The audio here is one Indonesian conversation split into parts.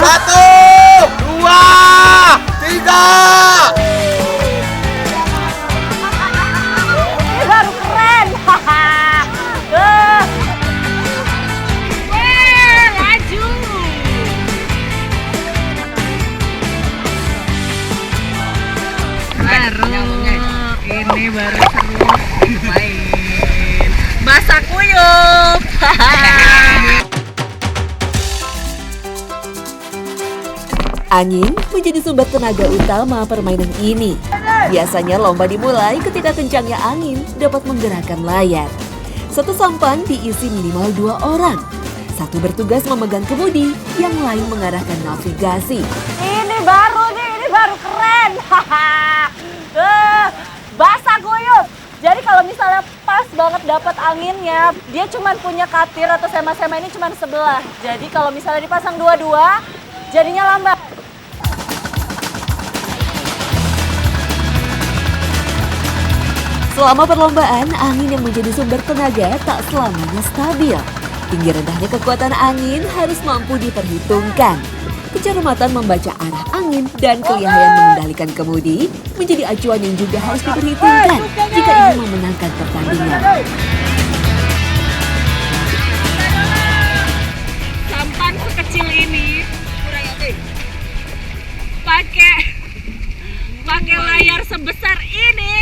Satu, dua, tiga. Ini baru keren. Laju. Ini baru seru main masak kuyup. Angin menjadi sumber tenaga utama permainan ini. Biasanya lomba dimulai ketika kencangnya angin dapat menggerakkan layar. Satu sampan diisi minimal 2 orang. Satu bertugas memegang kemudi, yang lain mengarahkan navigasi. Ini baru keren. Basah guyup. Jadi kalau misalnya pas banget dapat anginnya, dia cuma punya katir atau sema-sema ini cuma sebelah. Jadi kalau misalnya dipasang dua-dua, jadinya lambat. Selama perlombaan, angin yang menjadi sumber tenaga tak selamanya stabil. Tinggi rendahnya kekuatan angin harus mampu diperhitungkan. Kecermatan membaca arah angin dan keahlian mengendalikan kemudi menjadi acuan yang juga harus diperhitungkan jika ingin memenangkan pertandingan. Sampan sekecil ini pakai layar sebesar ini,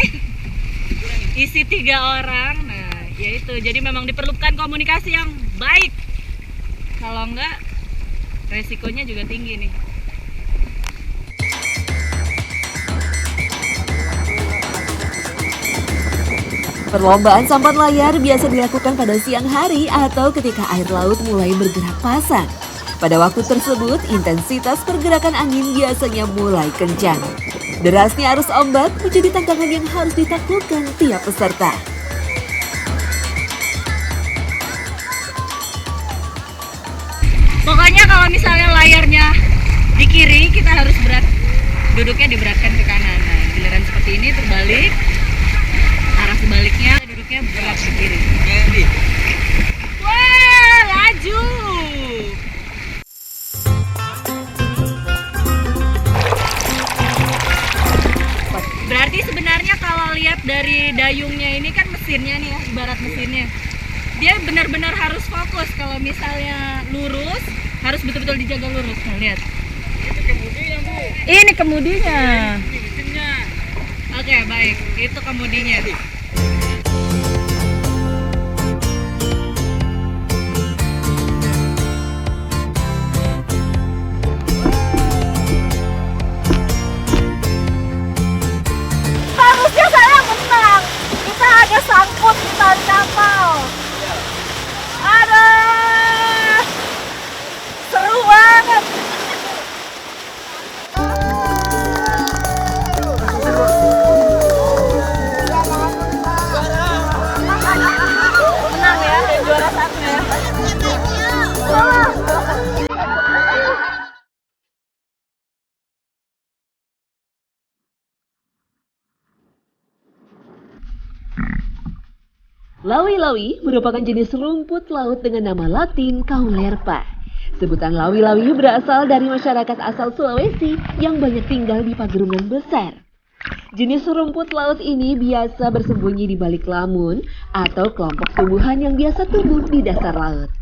isi 3 orang. Nah, yaitu jadi memang diperlukan komunikasi yang baik. Kalau enggak, resikonya juga tinggi nih. Perlombaan sampan layar biasa dilakukan pada siang hari atau ketika air laut mulai bergerak pasang. Pada waktu tersebut, intensitas pergerakan angin biasanya mulai kencang. Derasnya arus ombak menjadi tantangan yang harus ditaklukkan tiap peserta. Pokoknya kalau misalnya layarnya di kiri, kita harus duduknya diberatkan ke kanan. Nah, giliran seperti ini terbalik, arah sebaliknya duduknya berat ke kiri. Wah, laju. Berarti sebenarnya kalau lihat dari dayungnya ini kan mesinnya nih ya, ibarat mesinnya. Dia benar-benar harus fokus. Kalau misalnya lurus, harus betul-betul dijaga lurus. Nah, lihat. Itu kemudinya, Bu. Ini kemudinya. Ini mesinnya. Oke, baik. Itu kemudinya. Harusnya saya menang. Kita ada sangkut di tali kapal. Aduh, seru banget. Menang ya, yang juara 1 ya. Lawi-lawi merupakan jenis rumput laut dengan nama latin Caulerpa. Sebutan lawi-lawi berasal dari masyarakat asal Sulawesi yang banyak tinggal di pagerungan besar. Jenis rumput laut ini biasa bersembunyi di balik lamun atau kelompok tumbuhan yang biasa tumbuh di dasar laut.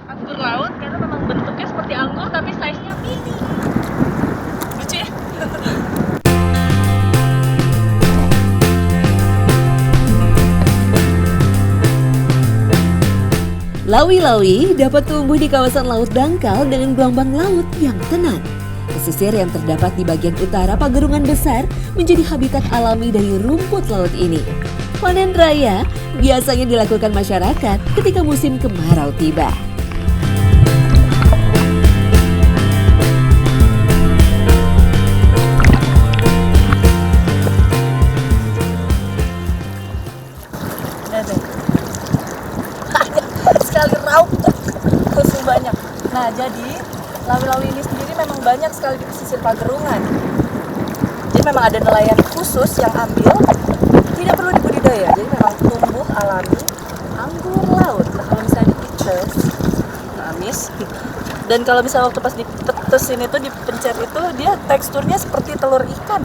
Anggur laut karena memang bentuknya seperti anggur tapi size-nya mini. Lucu ya? Lawi-lawi dapat tumbuh di kawasan laut dangkal dengan gelombang laut yang tenang. Pesisir yang terdapat di bagian utara pagerungan besar menjadi habitat alami dari rumput laut ini. Panen raya biasanya dilakukan masyarakat ketika musim kemarau tiba. Sekali raup khusus banyak. Nah, jadi lawi-lawi ini sendiri memang banyak sekali di pesisir pagerungan. Jadi memang ada nelayan khusus yang ambil, tidak perlu dibudidaya. Jadi memang tumbuh alami anggur laut. Nah kalau misalnya dipetes, amis. Dan kalau misalnya waktu pas dipetesin itu, dipencet itu, dia teksturnya seperti telur ikan.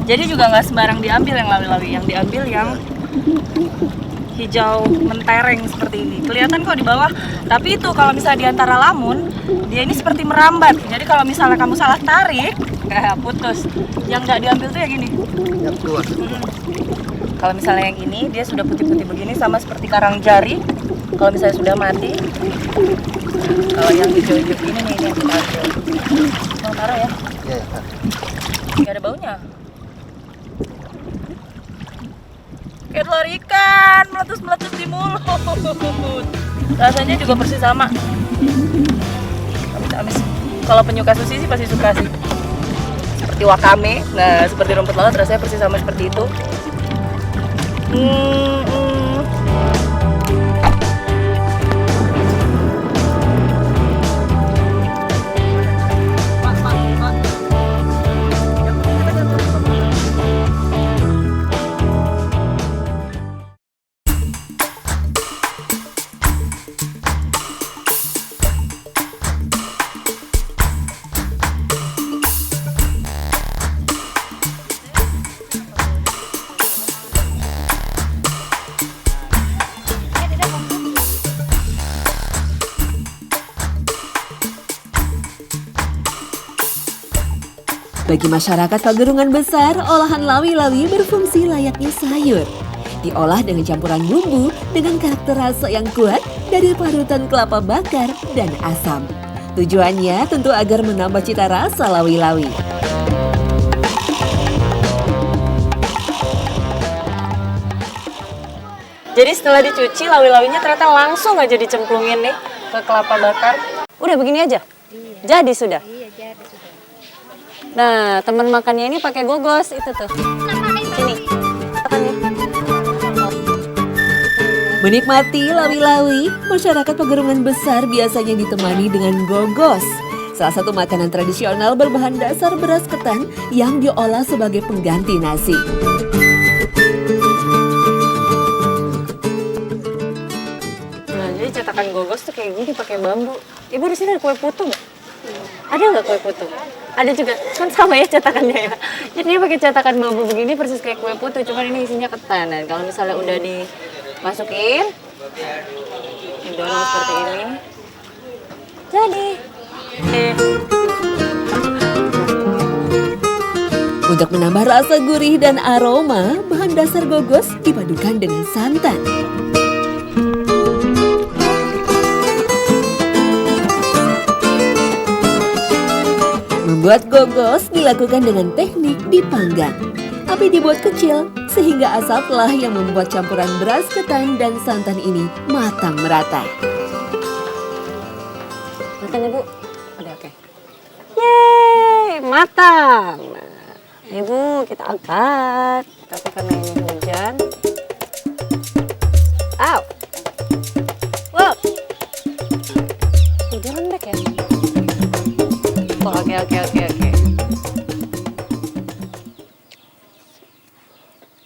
Jadi juga nggak sembarang diambil yang lawi-lawi, yang diambil yang hijau mentereng seperti ini. Kelihatan kok di bawah, tapi itu kalau misalnya di antara lamun, dia ini seperti merambat. Jadi kalau misalnya kamu salah tarik, putus. Yang nggak diambil tuh yang ini. Yang tua. Kalau misalnya yang ini, dia sudah putih-putih begini, sama seperti karang jari. Kalau misalnya sudah mati, kalau yang hijau-hijau ini nih yang kita ambil. Mau taruh ya? Iya. Nggak ada baunya. Kayak telur ikan, meletus-meletus di mulut. Rasanya juga persis sama. Amis-amis. Kalau penyuka sushi sih pasti suka sih. Seperti wakame, nah seperti rumput laut rasanya persis sama seperti itu. Bagi masyarakat Pagerungan Besar, olahan lawi-lawi berfungsi layaknya sayur. Diolah dengan campuran bumbu dengan karakter rasa yang kuat dari parutan kelapa bakar dan asam. Tujuannya tentu agar menambah cita rasa lawi-lawi. Jadi setelah dicuci, lawi-lawinya ternyata langsung aja dicemplungin nih ke kelapa bakar. Udah begini aja? Iya. Jadi sudah? Iya, jadi sudah. Nah, teman makannya ini pakai gogos itu tuh. Sini. Menikmati lawi-lawi, masyarakat Pagerungan Besar biasanya ditemani dengan gogos. Salah satu makanan tradisional berbahan dasar beras ketan yang diolah sebagai pengganti nasi. Nah, jadi cetakan gogos tuh kayak gini pakai bambu. Ibu di sini ada kue putu nggak? Ada nggak kue putu? Ada juga, kan sama ya cetakannya ya. Jadi dia pakai cetakan bambu begini persis kayak kue putu, cuman ini isinya ketan. Dan kalau misalnya udah dimasukin, didorong seperti ini, jadi. Untuk menambah rasa gurih dan aroma, bahan dasar gogos dipadukan dengan santan. Membuat gogos dilakukan dengan teknik dipanggang. Api dibuat kecil sehingga asaplah yang membuat campuran beras ketan dan santan ini matang merata. Matang Ibu? Udah oke. Yeay, matang. Nah, Ibu kita angkat. Tapi karena ini hujan. Au. Wow. Hujan lembek ya? Oh, oke.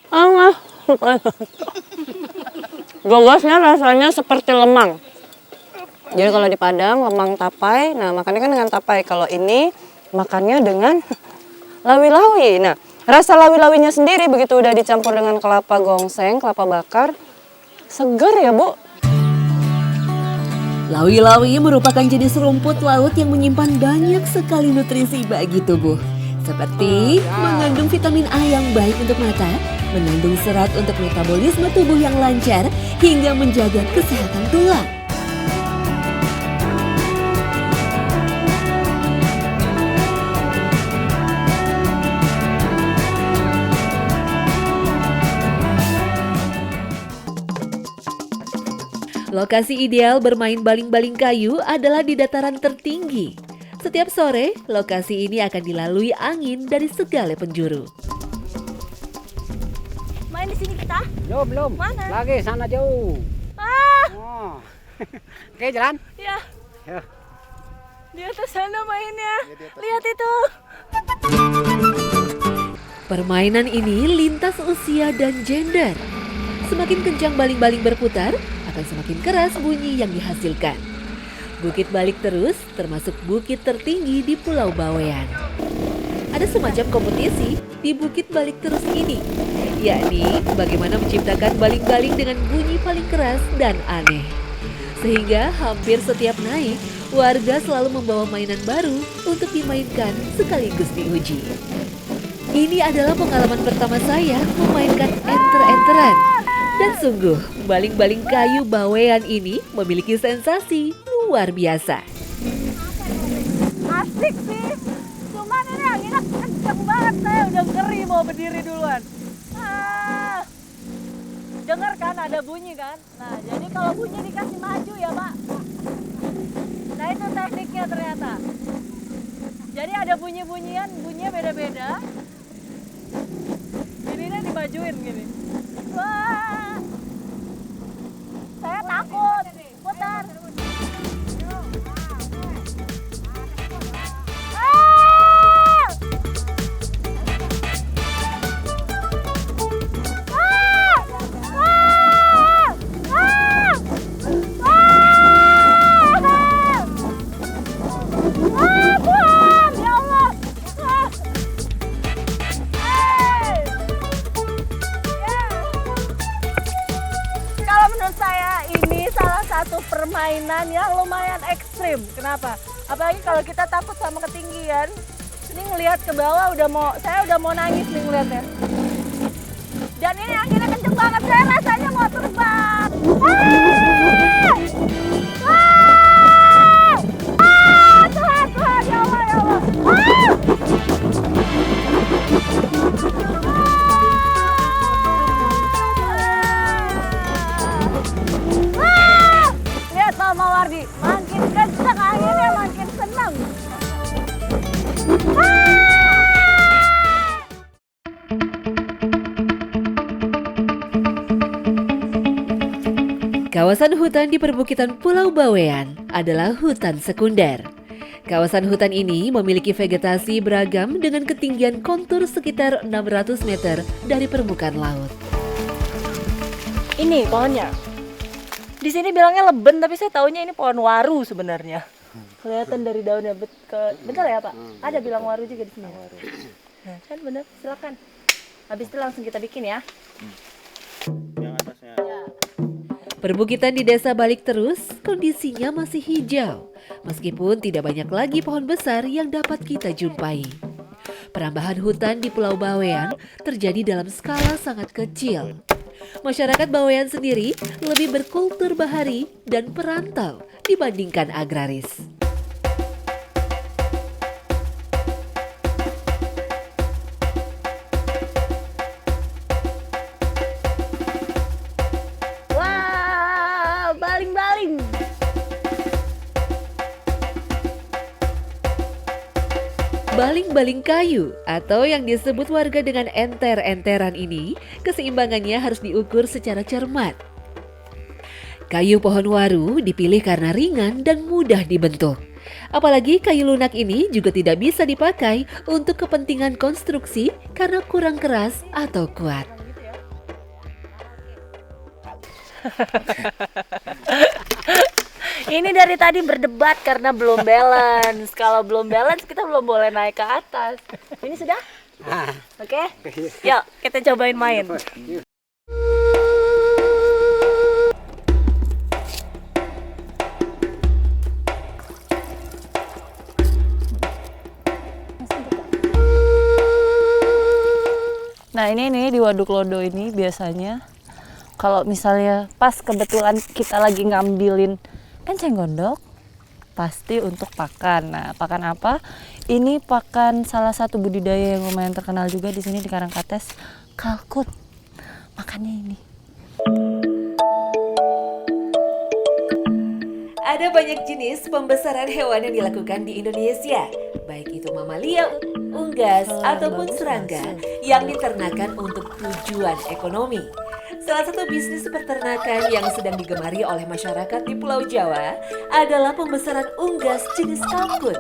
Allah. Gogosnya rasanya seperti lemang. Jadi kalau di Padang lemang tapai, nah makannya kan dengan tapai. Kalau ini makannya dengan lawi-lawi. Nah, rasa lawi-lawinya sendiri begitu udah dicampur dengan kelapa gongseng, kelapa bakar, segar ya, Bu. Lawi-lawi merupakan jenis rumput laut yang menyimpan banyak sekali nutrisi bagi tubuh. Seperti mengandung vitamin A yang baik untuk mata, mengandung serat untuk metabolisme tubuh yang lancar, hingga menjaga kesehatan tulang. Lokasi ideal bermain baling-baling kayu adalah di dataran tertinggi. Setiap sore, lokasi ini akan dilalui angin dari segala penjuru. Main di sini kita? Belum. Mana? Lagi sana jauh. Oh. Oke, jalan. Ya. Ya. Di atas sana mainnya. Lihat itu. Permainan ini lintas usia dan gender. Semakin kencang baling-baling berputar, akan semakin keras bunyi yang dihasilkan. Bukit Balik Terus termasuk bukit tertinggi di Pulau Bawean. Ada semacam kompetisi di Bukit Balik Terus ini, yakni bagaimana menciptakan baling-baling dengan bunyi paling keras dan aneh. Sehingga hampir setiap naik, warga selalu membawa mainan baru untuk dimainkan sekaligus diuji. Ini adalah pengalaman pertama saya memainkan enter-enteran. Dan sungguh, baling-baling kayu Bawean ini memiliki sensasi luar biasa. Asik sih. Cuman ini anginnya kenceng banget. Saya udah ngeri mau berdiri duluan. Dengar kan ada bunyi kan? Nah, jadi kalau bunyi dikasih maju ya, Pak. Nah, itu tekniknya ternyata. Jadi ada bunyi-bunyian, bunyinya beda-beda. Ininya dimajuin gini. Wah. Saya takut. Putar. Satu permainan yang lumayan ekstrim. Kenapa? Apalagi kalau kita takut sama ketinggian. Ini ngelihat ke bawah saya udah mau nangis nih ngeliatnya. Dan ini anginnya kenceng banget. Saya rasanya mau terbang. Tuhan, ya Allah, ya Allah. Mama Wardi, makin kencang anginnya makin senang. Kawasan hutan di perbukitan Pulau Bawean adalah hutan sekunder. Kawasan hutan ini memiliki vegetasi beragam dengan ketinggian kontur sekitar 600 meter dari permukaan laut. Ini pohonnya. Di sini bilangnya leben, tapi saya taunya ini pohon waru sebenarnya. Kelihatan dari daunnya. Bentar ya Pak, ada bilang waru juga di sini. Nah, kan bener, silakan. Habis itu langsung kita bikin ya. Yang atasnya. Perbukitan di Desa Balik Terus kondisinya masih hijau, meskipun tidak banyak lagi pohon besar yang dapat kita jumpai. Perambahan hutan di Pulau Bawean terjadi dalam skala sangat kecil. Masyarakat Bawean sendiri lebih berkultur bahari dan perantau dibandingkan agraris. Wah, baling-baling. Baling-baling kayu atau yang disebut warga dengan enter-enteran ini, keseimbangannya harus diukur secara cermat. Kayu pohon waru dipilih karena ringan dan mudah dibentuk. Apalagi kayu lunak ini juga tidak bisa dipakai untuk kepentingan konstruksi karena kurang keras atau kuat. Ini dari tadi berdebat karena belum balance. Kalau belum balance kita belum boleh naik ke atas. Ini sudah? Oke? Yuk kita cobain main. Nah ini di Waduk Lodo ini biasanya kalau misalnya pas kebetulan kita lagi ngambilin enceng gondok, pasti untuk pakan. Nah, pakan apa? Ini pakan salah satu budidaya yang lumayan terkenal juga di sini di Karangkates, kalkut. Makannya ini. Ada banyak jenis pembesaran hewan yang dilakukan di Indonesia, baik itu mamalia, unggas, ataupun serangga yang diternakan untuk tujuan ekonomi. Salah satu bisnis peternakan yang sedang digemari oleh masyarakat di Pulau Jawa adalah pembesaran unggas jenis kalkun.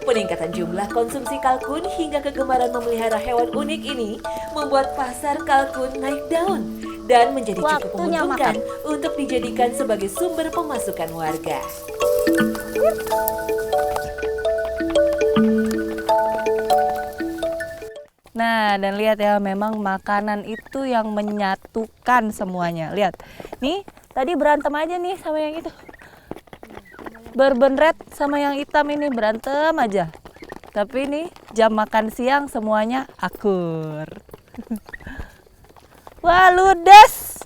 Peningkatan jumlah konsumsi kalkun hingga kegemaran memelihara hewan unik ini membuat pasar kalkun naik daun dan menjadi cukup menguntungkan untuk dijadikan sebagai sumber pemasukan warga. Nah, dan lihat ya, memang makanan itu yang menyatukan semuanya. Lihat, nih tadi berantem aja nih sama yang itu. Bourbon red sama yang hitam ini berantem aja. Tapi nih jam makan siang semuanya akur. Wah, ludes.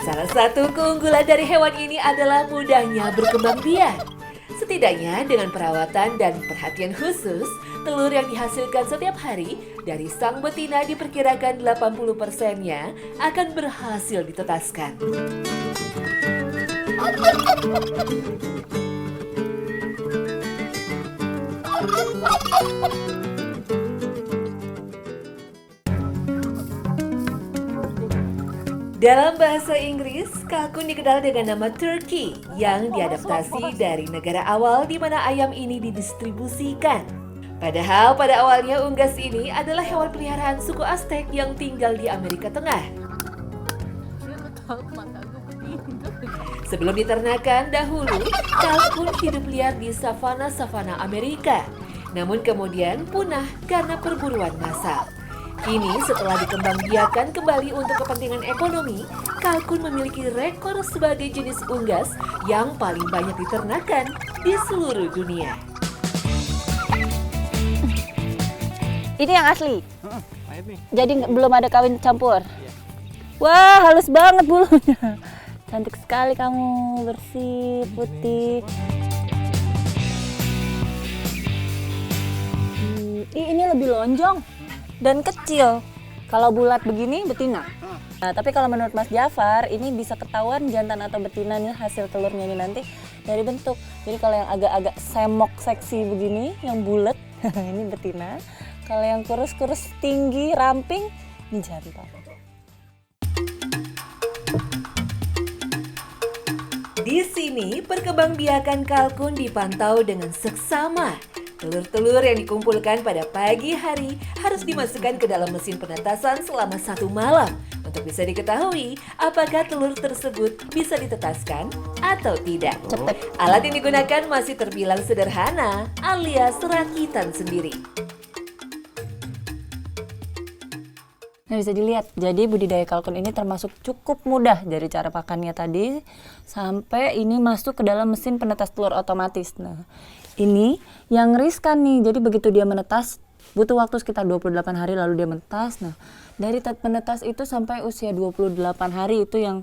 Salah satu keunggulan dari hewan ini adalah mudahnya berkembang biak. Setidaknya dengan perawatan dan perhatian khusus, telur yang dihasilkan setiap hari dari sang betina diperkirakan 80%-nya akan berhasil ditetaskan. Dalam bahasa Inggris, kalkun dikenal dengan nama turkey yang diadaptasi dari negara awal di mana ayam ini didistribusikan. Padahal pada awalnya unggas ini adalah hewan peliharaan suku Aztec yang tinggal di Amerika Tengah. Sebelum diternakan dahulu, kalkun hidup liar di savana-savana Amerika. Namun kemudian punah karena perburuan massal. Kini setelah dikembangbiakan kembali untuk kepentingan ekonomi, kalkun memiliki rekor sebagai jenis unggas yang paling banyak diternakan di seluruh dunia. Ini yang asli. Air nih. Jadi belum ada kawin campur. Wah, halus banget bulunya. Cantik sekali kamu, bersih, putih. Ini lebih lonjong dan kecil. Kalau bulat begini betina. Nah, tapi kalau menurut Mas Jafar, ini bisa ketahuan jantan atau betina nih hasil telurnya ini nanti dari bentuk. Jadi kalau yang agak-agak semok seksi begini, yang bulat, ini betina. Kalau yang kurus-kurus tinggi, ramping, ini jantan. Di sini perkembangbiakan kalkun dipantau dengan seksama. Telur-telur yang dikumpulkan pada pagi hari harus dimasukkan ke dalam mesin penetasan selama 1 malam untuk bisa diketahui apakah telur tersebut bisa ditetaskan atau tidak. Alat yang digunakan masih terbilang sederhana alias rakitan sendiri. Nah, bisa dilihat, jadi budidaya kalkun ini termasuk cukup mudah dari cara pakannya tadi sampai ini masuk ke dalam mesin penetas telur otomatis. Nah, ini yang riskan nih, jadi begitu dia menetas butuh waktu sekitar 28 hari lalu dia menetas. Nah, dari menetas itu sampai usia 28 hari itu yang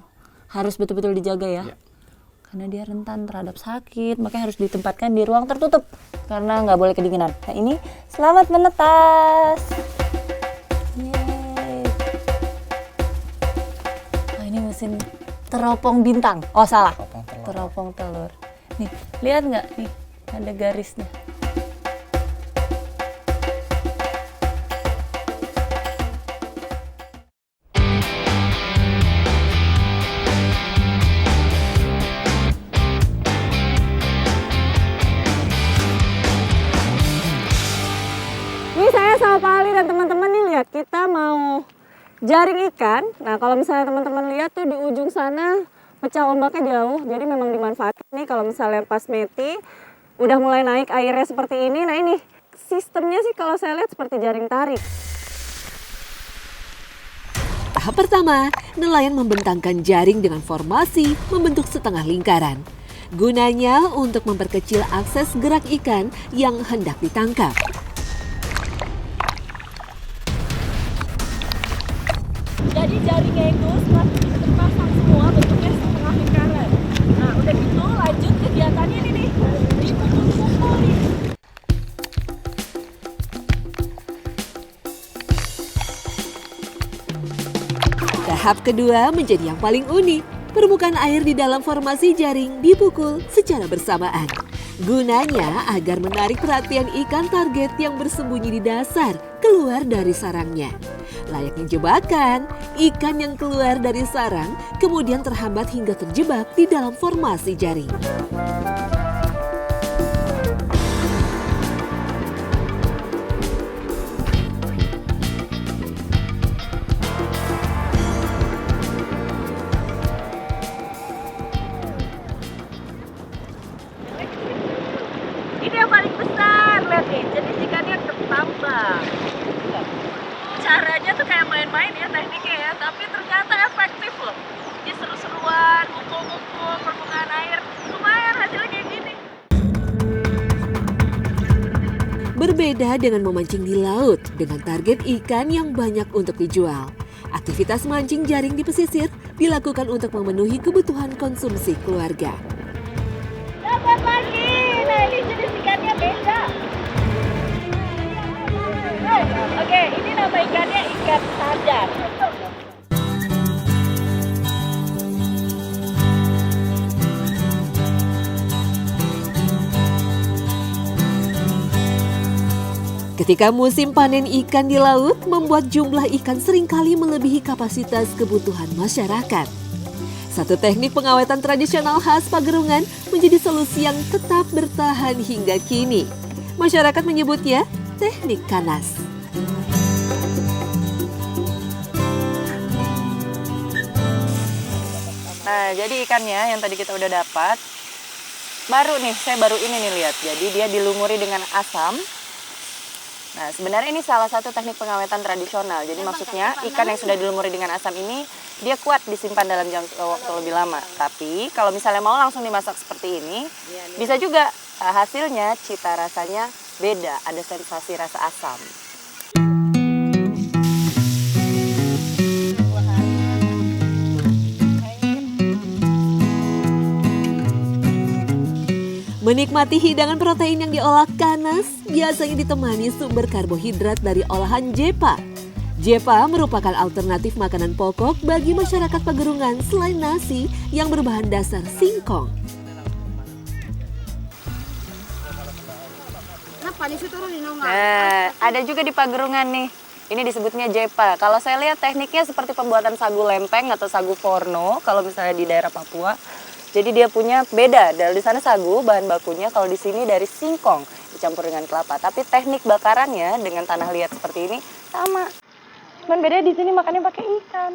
harus betul-betul dijaga ya. Karena dia rentan terhadap sakit, makanya harus ditempatkan di ruang tertutup karena nggak boleh kedinginan. Nah, ini selamat menetas. Ini mesin teropong bintang. Oh salah, teropong telur. Nih, lihat nggak? Nih, ada garisnya. Ini saya sama Pak Ali dan teman-teman nih lihat, kita mau jaring ikan. Nah, kalau misalnya teman-teman lihat tuh di ujung sana pecah ombaknya jauh, jadi memang dimanfaatkan nih kalau misalnya pas meti udah mulai naik airnya seperti ini. Nah, ini sistemnya sih kalau saya lihat seperti jaring tarik. Tahap pertama, nelayan membentangkan jaring dengan formasi membentuk setengah lingkaran. Gunanya untuk memperkecil akses gerak ikan yang hendak ditangkap. Jadi jaringnya itu setelah terpasang semua bentuknya setengah lingkaran. Nah, udah gitu lanjut kegiatannya ini nih. Dipukul-pukul nih. Tahap kedua menjadi yang paling unik. Permukaan air di dalam formasi jaring dipukul secara bersamaan. Gunanya agar menarik perhatian ikan target yang bersembunyi di dasar keluar dari sarangnya. Layaknya jebakan, ikan yang keluar dari sarang kemudian terhambat hingga terjebak di dalam formasi jaring. Ini yang paling besar, lihat nih, jenis ikannya ketambang. Caranya tuh kayak main-main ya tekniknya ya, tapi ternyata efektif loh. Dia seru-seruan, mukul-mukul permukaan air, lumayan hasilnya kayak gini. Berbeda dengan memancing di laut dengan target ikan yang banyak untuk dijual. Aktivitas mancing jaring di pesisir dilakukan untuk memenuhi kebutuhan konsumsi keluarga. Dapat lagi, nah ini jenis ikannya beda. Oke, ini nama ikannya ikan sadar. Ketika musim panen ikan di laut, membuat jumlah ikan seringkali melebihi kapasitas kebutuhan masyarakat. Satu teknik pengawetan tradisional khas Pagerungan menjadi solusi yang tetap bertahan hingga kini. Masyarakat menyebutnya teknik kanas. Nah, jadi ikannya yang tadi kita udah dapat, saya baru ini nih lihat. Jadi dia dilumuri dengan asam. Nah, sebenarnya ini salah satu teknik pengawetan tradisional. Jadi maksudnya ikan yang sudah dilumuri dengan asam ini, dia kuat disimpan dalam jangka waktu lebih lama. Tapi kalau misalnya mau langsung dimasak seperti ini, bisa juga hasilnya cita rasanya beda, ada sensasi rasa asam. Menikmati hidangan protein yang diolah kanas biasanya ditemani sumber karbohidrat dari olahan jepa. Jepa merupakan alternatif makanan pokok bagi masyarakat Pagerungan selain nasi yang berbahan dasar singkong. Nah, ada juga di Pagerungan nih. Ini disebutnya jepa. Kalau saya lihat tekniknya seperti pembuatan sagu lempeng atau sagu forno kalau misalnya di daerah Papua. Jadi dia punya beda, dari sana sagu bahan bakunya, kalau di sini dari singkong dicampur dengan kelapa. Tapi teknik bakarannya dengan tanah liat seperti ini sama. Cuman beda di sini makannya pakai ikan.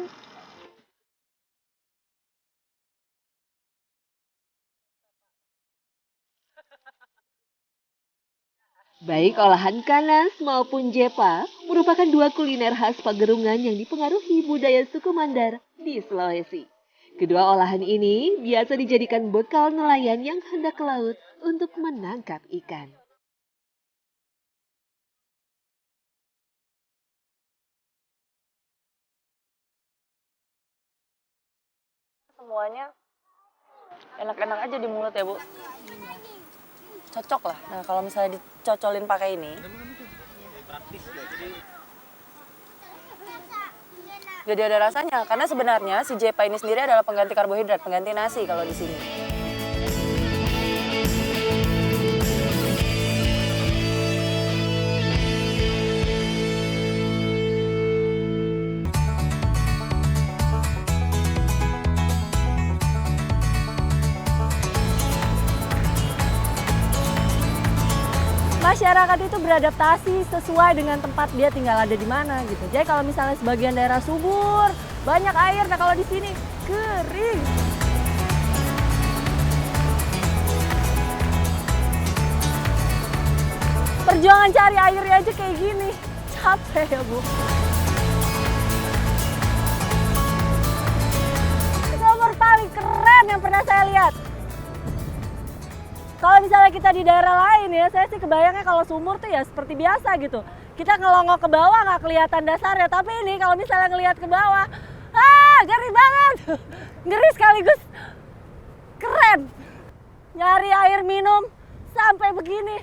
Baik olahan kanas maupun jepa merupakan dua kuliner khas Pagerungan yang dipengaruhi budaya suku Mandar di Sulawesi. Kedua olahan ini biasa dijadikan bekal nelayan yang hendak ke laut untuk menangkap ikan. Semuanya enak-enak aja di mulut ya, Bu. Cocok lah. Nah, kalau misalnya dicocolin pakai ini, jadi ada rasanya. Karena sebenarnya si jepa ini sendiri adalah pengganti karbohidrat, pengganti nasi kalau di sini. Masyarakat itu beradaptasi sesuai dengan tempat dia tinggal ada di mana gitu. Jadi kalau misalnya sebagian daerah subur, banyak air, nah kalau di sini kering. Perjuangan cari airnya aja kayak gini, capek ya Bu. Sumur paling keren yang pernah saya lihat. Kalau misalnya kita di daerah lain ya, saya sih kebayangnya kalau sumur tuh ya seperti biasa gitu. Kita ngelongok ke bawah nggak kelihatan dasarnya, tapi ini kalau misalnya ngelihat ke bawah, ngeri banget. Ngeri sekaligus keren. Nyari air minum sampai begini.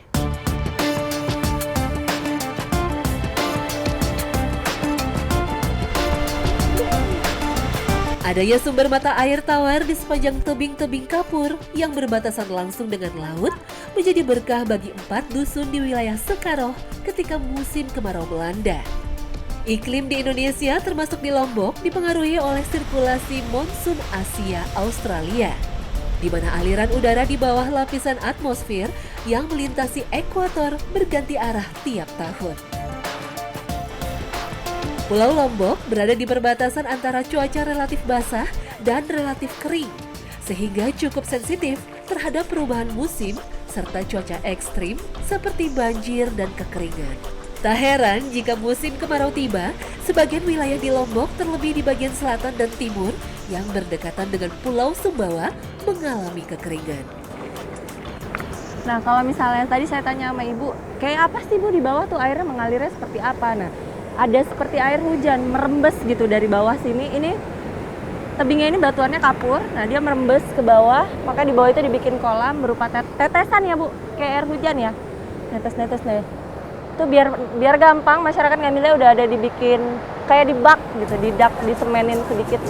Adanya sumber mata air tawar di sepanjang tebing-tebing kapur yang berbatasan langsung dengan laut menjadi berkah bagi 4 dusun di wilayah Sekaroh ketika musim kemarau melanda. Iklim di Indonesia termasuk di Lombok dipengaruhi oleh sirkulasi monsun Asia-Australia, di mana aliran udara di bawah lapisan atmosfer yang melintasi ekuator berganti arah tiap tahun. Pulau Lombok berada di perbatasan antara cuaca relatif basah dan relatif kering, sehingga cukup sensitif terhadap perubahan musim serta cuaca ekstrim seperti banjir dan kekeringan. Tak heran jika musim kemarau tiba, sebagian wilayah di Lombok terlebih di bagian selatan dan timur yang berdekatan dengan Pulau Sumbawa mengalami kekeringan. Nah, kalau misalnya tadi saya tanya sama ibu, kayak apa sih bu di bawah tuh airnya mengalirnya seperti apa? Nah, ada seperti air hujan merembes gitu dari bawah sini. Ini tebingnya ini batuannya kapur, nah dia merembes ke bawah, maka di bawah itu dibikin kolam berupa tetesan ya bu, kayak air hujan ya, netes-netes deh. Itu biar gampang masyarakat ngambilnya udah ada dibikin kayak di bak gitu, disemenin sedikit.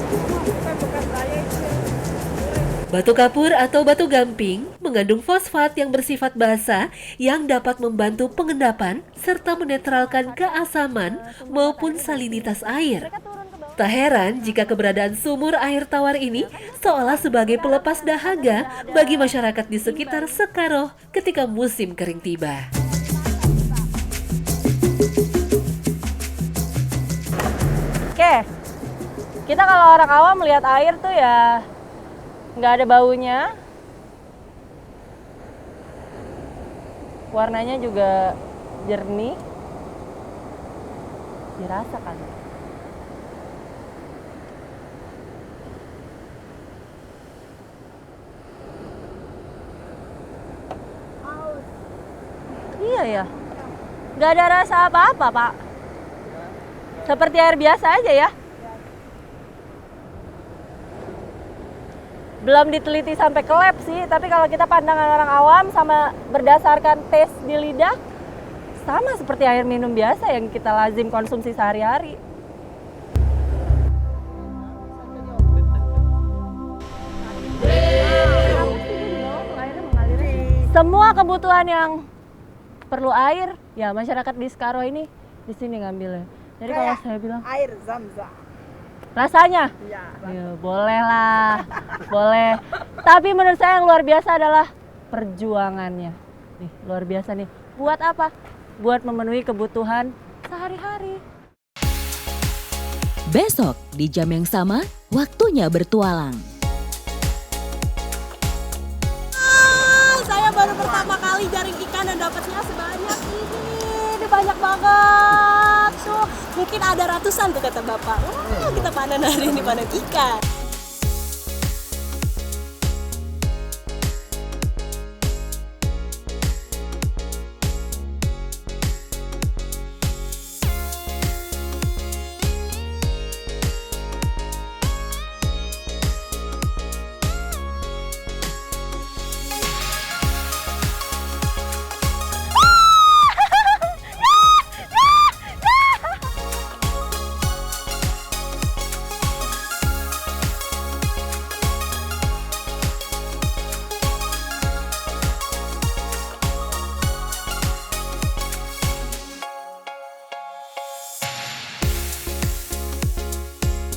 Batu kapur atau batu gamping mengandung fosfat yang bersifat basa yang dapat membantu pengendapan serta menetralkan keasaman maupun salinitas air. Tak heran jika keberadaan sumur air tawar ini seolah sebagai pelepas dahaga bagi masyarakat di sekitar Sekaroh ketika musim kering tiba. Oke, kita kalau orang awam melihat air tuh ya nggak ada baunya, warnanya juga jernih, dirasakan. Iya ya, nggak ada rasa apa-apa pak, seperti air biasa aja ya. Belum diteliti sampai ke lab sih, tapi kalau kita pandangan orang awam sama berdasarkan tes di lidah, sama seperti air minum biasa yang kita lazim konsumsi sehari-hari. Semua kebutuhan yang perlu air, ya masyarakat di Sekaroh ini di sini ngambilnya. Jadi kalau saya bilang air Zam-Zam. Rasanya? Ya. Ya, boleh lah, boleh. Tapi menurut saya yang luar biasa adalah perjuangannya. Nih, luar biasa nih. Buat apa? Buat memenuhi kebutuhan sehari-hari. Besok di jam yang sama, waktunya bertualang. Saya baru pertama kali jaring ikan dan dapatnya sebanyak ini. Ini banyak banget. Tuh, mungkin ada ratusan tuh kata Bapak. Wah, kita panen hari ini panen ikan.